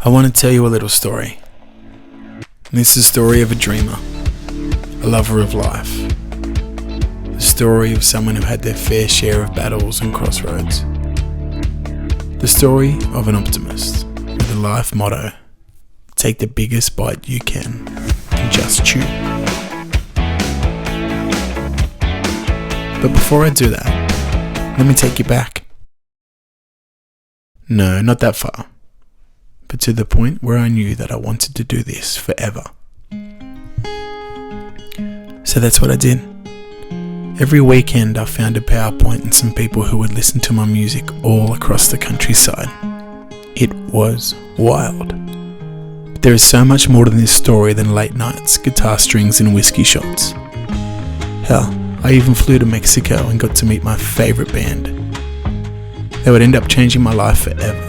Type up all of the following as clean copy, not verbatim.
I want to tell you a little story. This is the story of a dreamer, a lover of life. The story of someone who had their fair share of battles and crossroads. The story of an optimist with a life motto: take the biggest bite you can and just chew. But before I do that, let me take you back. No, not that far. But to the point where I knew that I wanted to do this forever. So that's what I did. Every weekend I found a PowerPoint and some people who would listen to my music all across the countryside. It was wild. But there is so much more to this story than late nights, guitar strings and whiskey shots. Hell, I even flew to Mexico and got to meet my favourite band. They would end up changing my life forever.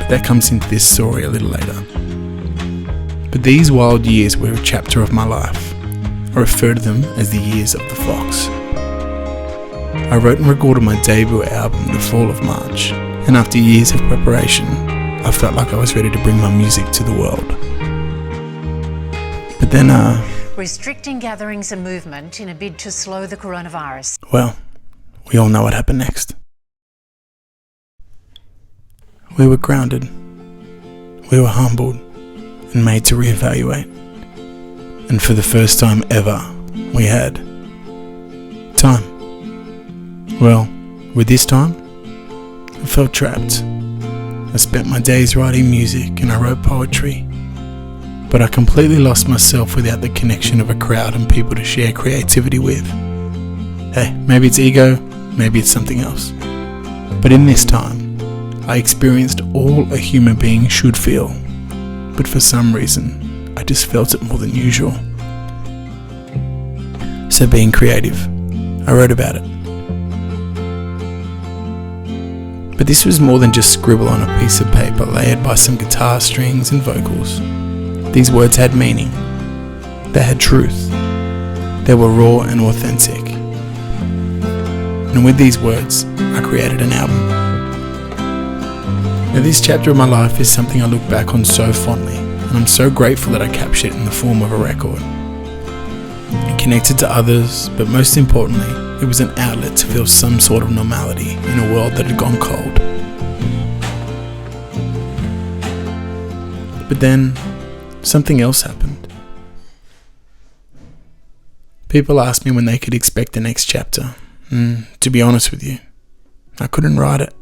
That comes into this story a little later. But these wild years were a chapter of my life. I refer to them as the years of the fox. I wrote and recorded my debut album the fall of March, and after years of preparation, I felt like I was ready to bring my music to the world. But then, restricting gatherings and movement in a bid to slow the coronavirus. Well, we all know what happened next. We were grounded, we were humbled and made to reevaluate. And for the first time ever, we had time. Well, with this time, I felt trapped. I spent my days writing music and I wrote poetry, but I completely lost myself without the connection of a crowd and people to share creativity with. Hey, maybe it's ego, maybe it's something else. But in this time, I experienced all a human being should feel, but for some reason, I just felt it more than usual. So being creative, I wrote about it. But this was more than just scribble on a piece of paper layered by some guitar strings and vocals. These words had meaning. They had truth. They were raw and authentic. And with these words, I created an album. Now, this chapter of my life is something I look back on so fondly, and I'm so grateful that I captured it in the form of a record. It connected to others, but most importantly, it was an outlet to feel some sort of normality in a world that had gone cold. But then, something else happened. People asked me when they could expect the next chapter, and to be honest with you, I couldn't write it.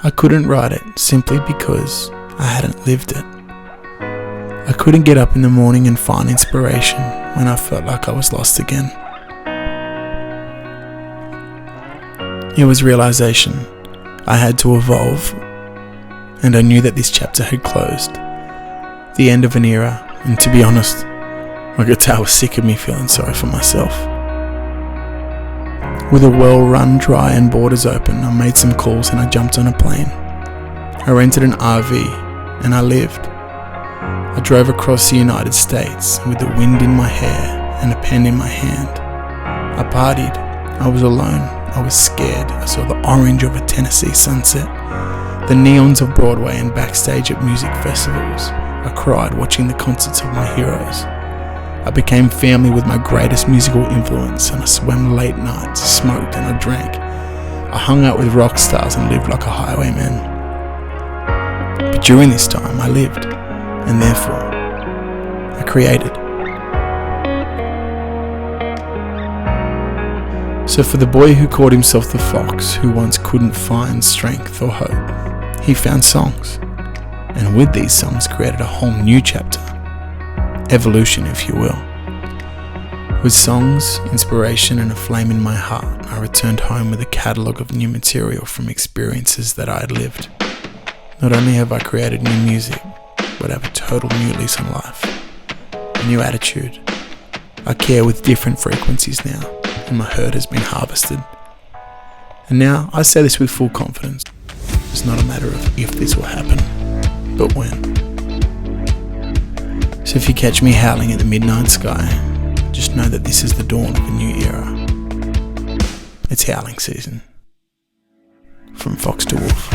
I couldn't write it simply because I hadn't lived it. I couldn't get up in the morning and find inspiration when I felt like I was lost again. It was realization. I had to evolve, and I knew that this chapter had closed. The end of an era, and to be honest, my guitar was sick of me feeling sorry for myself. With a well run dry and borders open, I made some calls and I jumped on a plane. I rented an RV and I lived. I drove across the United States with the wind in my hair and a pen in my hand. I partied. I was alone. I was scared. I saw the orange of a Tennessee sunset, the neons of Broadway and backstage at music festivals. I cried watching the concerts of my heroes. I became family with my greatest musical influence, and I swam late nights, smoked and I drank. I hung out with rock stars and lived like a highwayman. But during this time I lived, and therefore I created. So for the boy who called himself the fox, who once couldn't find strength or hope, he found songs, and with these songs created a whole new chapter. Evolution, if you will. With songs, inspiration and a flame in my heart, I returned home with a catalogue of new material from experiences that I had lived. Not only have I created new music, but I have a total new lease on life. A new attitude. I care with different frequencies now, and my herd has been harvested. And now I say this with full confidence. It's not a matter of if this will happen, but when. So if you catch me howling at the midnight sky, just know that this is the dawn of a new era. It's howling season. From fox to wolf.